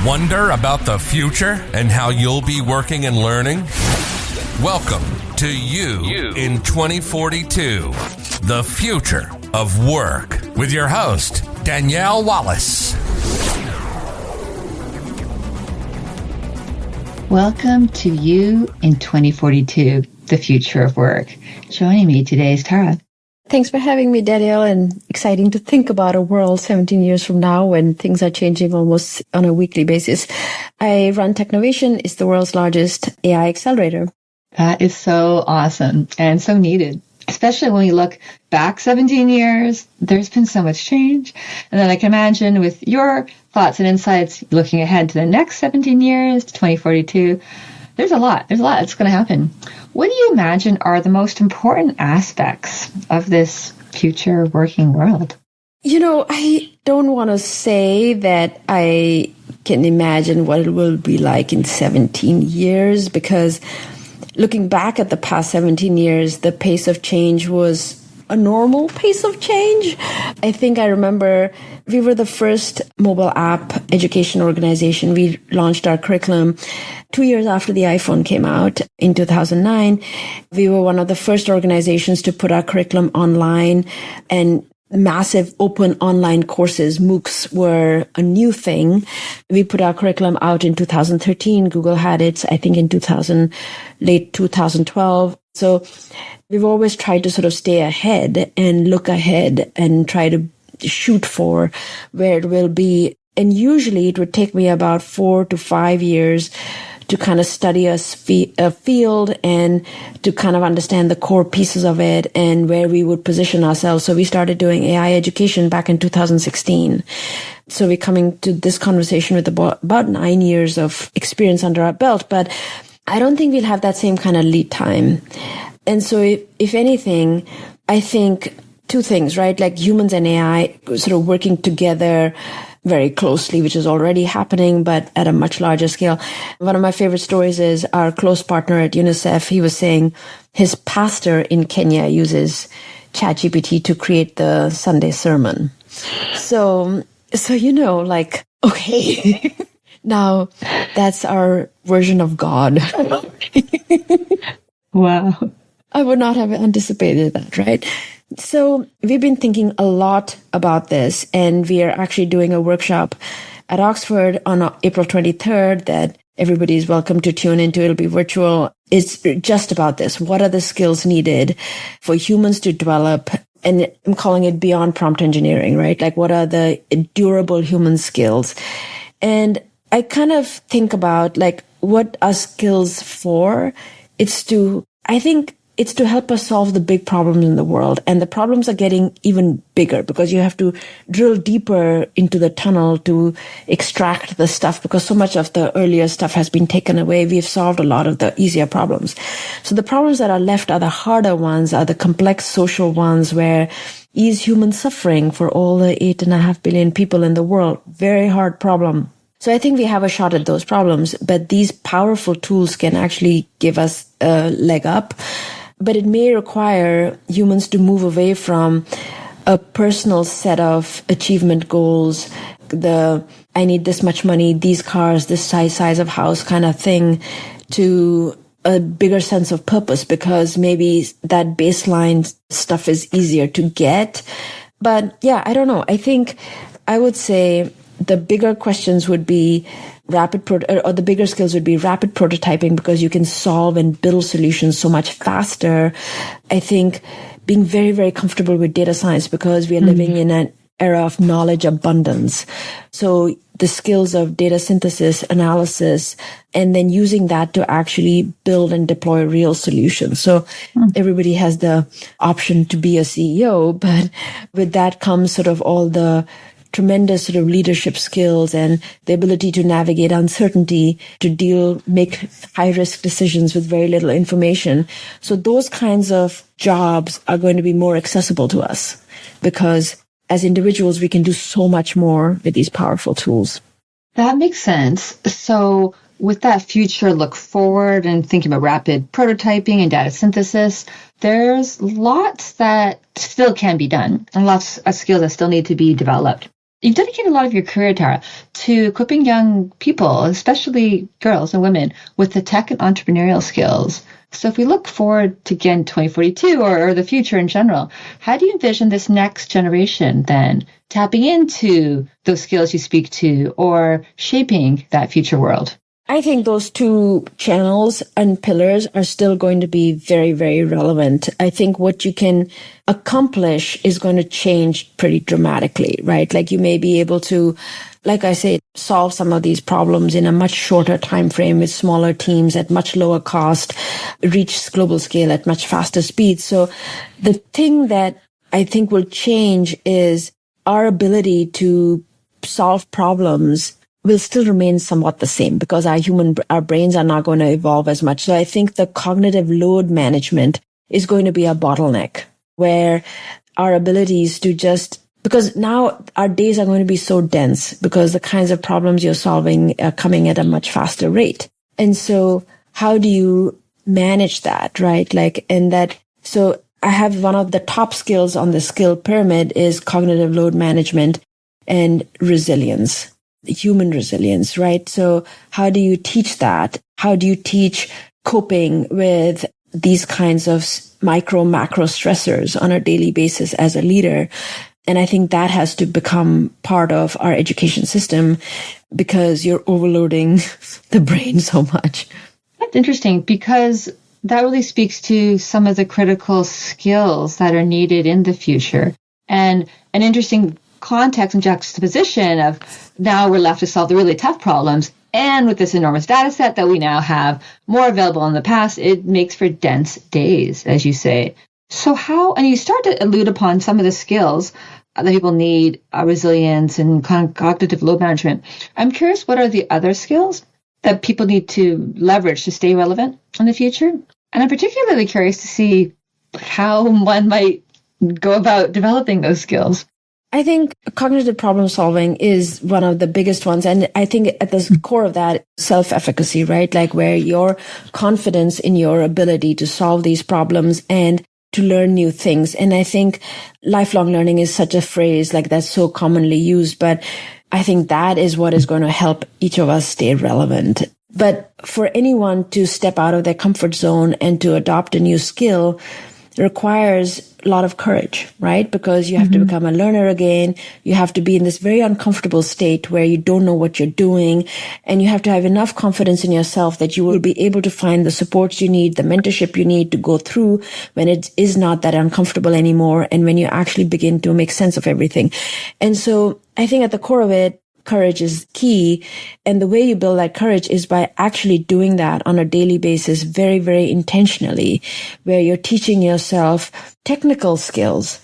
Wonder about the future and how you'll be working and learning? Welcome to You in 2042, the future of work, with your host, Danielle Wallace. Welcome to You in 2042, the future of work. Joining me today is Tara. Thanks for having me, Danielle, and exciting to think about a world 17 years from now when things are changing almost on a weekly basis. I run Technovation. It's the world's largest AI accelerator. That is so awesome and so needed, especially when we look back 17 years. There's been so much change. And then I can imagine with your thoughts and insights looking ahead to the next 17 years, to 2042, there's a lot that's going to happen. What do you imagine are the most important aspects of this future working world? You know, I don't want to say that I can imagine what it will be like in 17 years, because looking back at the past 17 years, the pace of change was a normal pace of change. I think I remember we were the first mobile app education organization. We launched our curriculum 2 years after the iPhone came out in 2009. We were one of the first organizations to put our curriculum online, and massive open online courses, MOOCs, were a new thing. We put our curriculum out in 2013. Google had it, I think, in late 2012. So we've always tried to sort of stay ahead and look ahead and try to shoot for where it will be. And usually it would take me about 4 to 5 years to kind of study a field and to kind of understand the core pieces of it and where we would position ourselves. So we started doing AI education back in 2016. So we're coming to this conversation with about 9 years of experience under our belt, but I don't think we'll have that same kind of lead time. And so if anything, I think two things, right? Like humans and AI sort of working together very closely, which is already happening, but at a much larger scale. One of my favorite stories is our close partner at UNICEF. He was saying his pastor in Kenya uses ChatGPT to create the Sunday sermon. So you know, like, okay, now that's our version of God. Wow. I would not have anticipated that, right? So we've been thinking a lot about this, and we are actually doing a workshop at Oxford on April 23rd that everybody is welcome to tune into. It'll be virtual. It's just about this. What are the skills needed for humans to develop? And I'm calling it beyond prompt engineering, right? Like, what are the durable human skills? And I kind of think about, like, what are skills for? I think it's to help us solve the big problems in the world. And the problems are getting even bigger because you have to drill deeper into the tunnel to extract the stuff, because so much of the earlier stuff has been taken away. We've solved a lot of the easier problems. So the problems that are left are the harder ones, are the complex social ones, where is human suffering for all the 8.5 billion people in the world. Very hard problem. So I think we have a shot at those problems, but these powerful tools can actually give us a leg up. But it may require humans to move away from a personal set of achievement goals, I need this much money, these cars, this size of house kind of thing, to a bigger sense of purpose, because maybe that baseline stuff is easier to get. But yeah, I don't know. I think I would say the bigger questions would be the bigger skills would be rapid prototyping, because you can solve and build solutions so much faster. I think being very, very comfortable with data science, because we are living in an era of knowledge abundance. So the skills of data synthesis, analysis, and then using that to actually build and deploy real solutions. So everybody has the option to be a CEO, but with that comes sort of all the tremendous sort of leadership skills and the ability to navigate uncertainty, to make high-risk decisions with very little information. So those kinds of jobs are going to be more accessible to us, because as individuals, we can do so much more with these powerful tools. That makes sense. So with that future look forward and thinking about rapid prototyping and data synthesis, there's lots that still can be done and lots of skills that still need to be developed. You've dedicated a lot of your career, Tara, to equipping young people, especially girls and women, with the tech and entrepreneurial skills. So if we look forward to, again, 2042 or the future in general, how do you envision this next generation then tapping into those skills you speak to or shaping that future world? I think those two channels and pillars are still going to be very, very relevant. I think what you can accomplish is going to change pretty dramatically, right? Like you may be able to, like I say, solve some of these problems in a much shorter time frame with smaller teams at much lower cost, reach global scale at much faster speed. So the thing that I think will change is our ability to solve problems will still remain somewhat the same because our brains are not going to evolve as much. So I think the cognitive load management is going to be a bottleneck where our abilities to because now our days are going to be so dense because the kinds of problems you're solving are coming at a much faster rate. And so how do you manage that, right? So I have one of the top skills on the skill pyramid is cognitive load management and resilience. Human resilience, right? So how do you teach that? How do you teach coping with these kinds of micro, macro stressors on a daily basis as a leader? And I think that has to become part of our education system because you're overloading the brain so much. That's interesting because that really speaks to some of the critical skills that are needed in the future. And an interesting context and juxtaposition of now we're left to solve the really tough problems. And with this enormous data set that we now have more available in the past, it makes for dense days, as you say. So and you start to allude upon some of the skills that people need, resilience and cognitive load management. I'm curious, what are the other skills that people need to leverage to stay relevant in the future? And I'm particularly curious to see how one might go about developing those skills. I think cognitive problem solving is one of the biggest ones. And I think at the core of that, self-efficacy, right? Like where your confidence in your ability to solve these problems and to learn new things. And I think lifelong learning is such a phrase like that's so commonly used, but I think that is what is going to help each of us stay relevant. But for anyone to step out of their comfort zone and to adopt a new skill requires a lot of courage, right? Because you have to become a learner again. You have to be in this very uncomfortable state where you don't know what you're doing. And you have to have enough confidence in yourself that you will be able to find the supports you need, the mentorship you need to go through when it is not that uncomfortable anymore. And when you actually begin to make sense of everything. And so I think at the core of it, courage is key. And the way you build that courage is by actually doing that on a daily basis, very, very intentionally, where you're teaching yourself technical skills.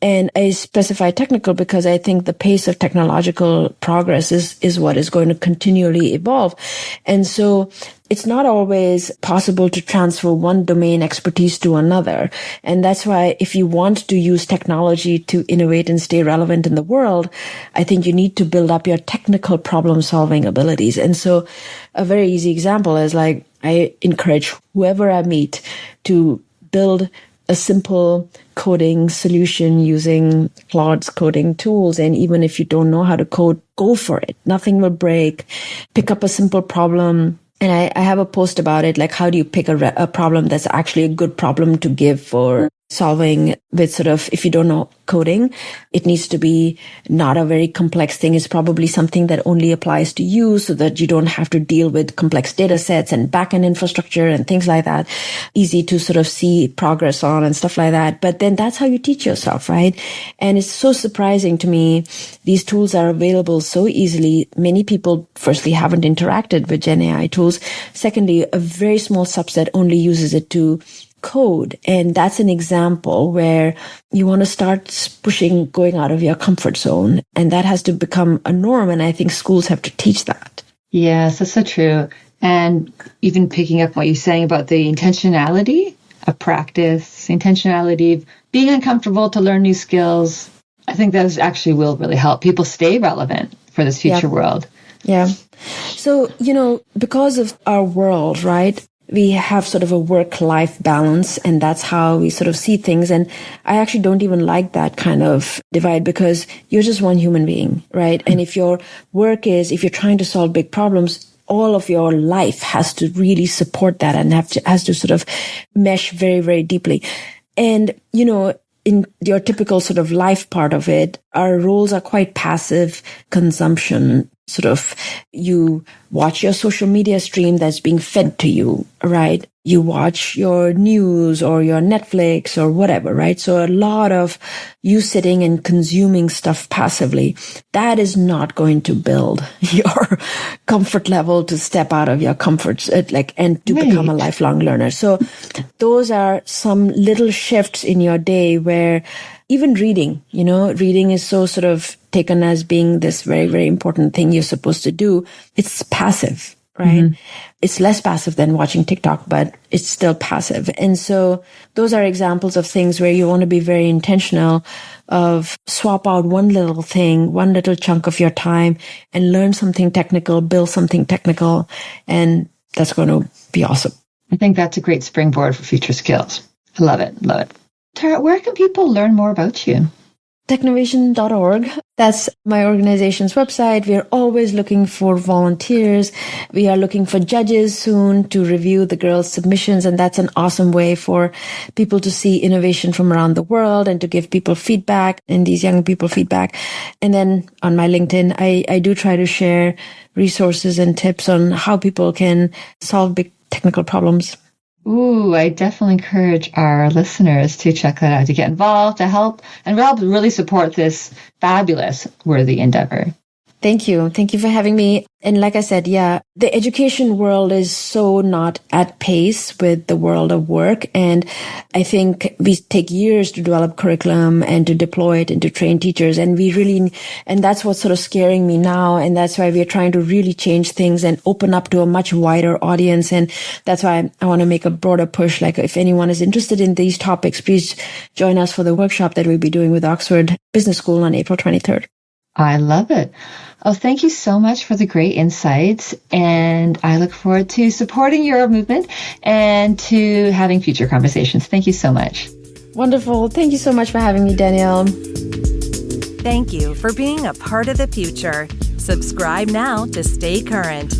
And I specify technical because I think the pace of technological progress is what is going to continually evolve. And so it's not always possible to transfer one domain expertise to another. And that's why if you want to use technology to innovate and stay relevant in the world, I think you need to build up your technical problem solving abilities. And so a very easy example is like, I encourage whoever I meet to build a simple coding solution using Claude's coding tools. And even if you don't know how to code, go for it. Nothing will break. Pick up a simple problem. And I have a post about it, like how do you pick a problem that's actually a good problem to give for solving with sort of, if you don't know coding, it needs to be not a very complex thing. It's probably something that only applies to you so that you don't have to deal with complex data sets and backend infrastructure and things like that. Easy to sort of see progress on and stuff like that. But then that's how you teach yourself, right? And it's so surprising to me. These tools are available so easily. Many people, firstly, haven't interacted with Gen AI tools. Secondly, a very small subset only uses it to code. And that's an example where you want to start pushing, going out of your comfort zone. And that has to become a norm. And I think schools have to teach that. Yes, that's so true. And even picking up what you're saying about the intentionality of practice, intentionality of being uncomfortable to learn new skills, I think those actually will really help people stay relevant for this future world. Yeah. So, because of our world, right? we have sort of a work-life balance, and that's how we sort of see things. And I actually don't even like that kind of divide, because you're just one human being, right? And if your work is, if you're trying to solve big problems, all of your life has to really support that and has to sort of mesh very, very deeply. And, in your typical sort of life part of it, our roles are quite passive consumption. Sort of, you watch your social media stream that's being fed to you, right? You watch your news or your Netflix or whatever, right? So a lot of you sitting and consuming stuff passively, that is not going to build your comfort level to step out of your comfort, and to become a lifelong learner. So those are some little shifts in your day where even reading is so sort of taken as being this very, very important thing you're supposed to do. It's passive, right? Mm-hmm. It's less passive than watching TikTok, but it's still passive. And so those are examples of things where you want to be very intentional of swap out one little thing, one little chunk of your time, and learn something technical, build something technical. And that's going to be awesome. I think that's a great springboard for future skills. I love it. Love it. Tara, where can people learn more about you? Technovation.org. That's my organization's website. We are always looking for volunteers. We are looking for judges soon to review the girls' submissions. And that's an awesome way for people to see innovation from around the world and to give people feedback, and these young people feedback. And then on my LinkedIn, I do try to share resources and tips on how people can solve big technical problems. Ooh, I definitely encourage our listeners to check that out, to get involved, to help, and really support this fabulous, worthy endeavor. Thank you. Thank you for having me. And like I said, the education world is so not at pace with the world of work. And I think we take years to develop curriculum and to deploy it and to train teachers. And and that's what's sort of scaring me now. And that's why we're trying to really change things and open up to a much wider audience. And that's why I want to make a broader push. Like, if anyone is interested in these topics, please join us for the workshop that we'll be doing with Oxford Business School on April 23rd. I love it. Oh, thank you so much for the great insights. And I look forward to supporting your movement and to having future conversations. Thank you so much. Wonderful. Thank you so much for having me, Danielle. Thank you for being a part of the future. Subscribe now to stay current.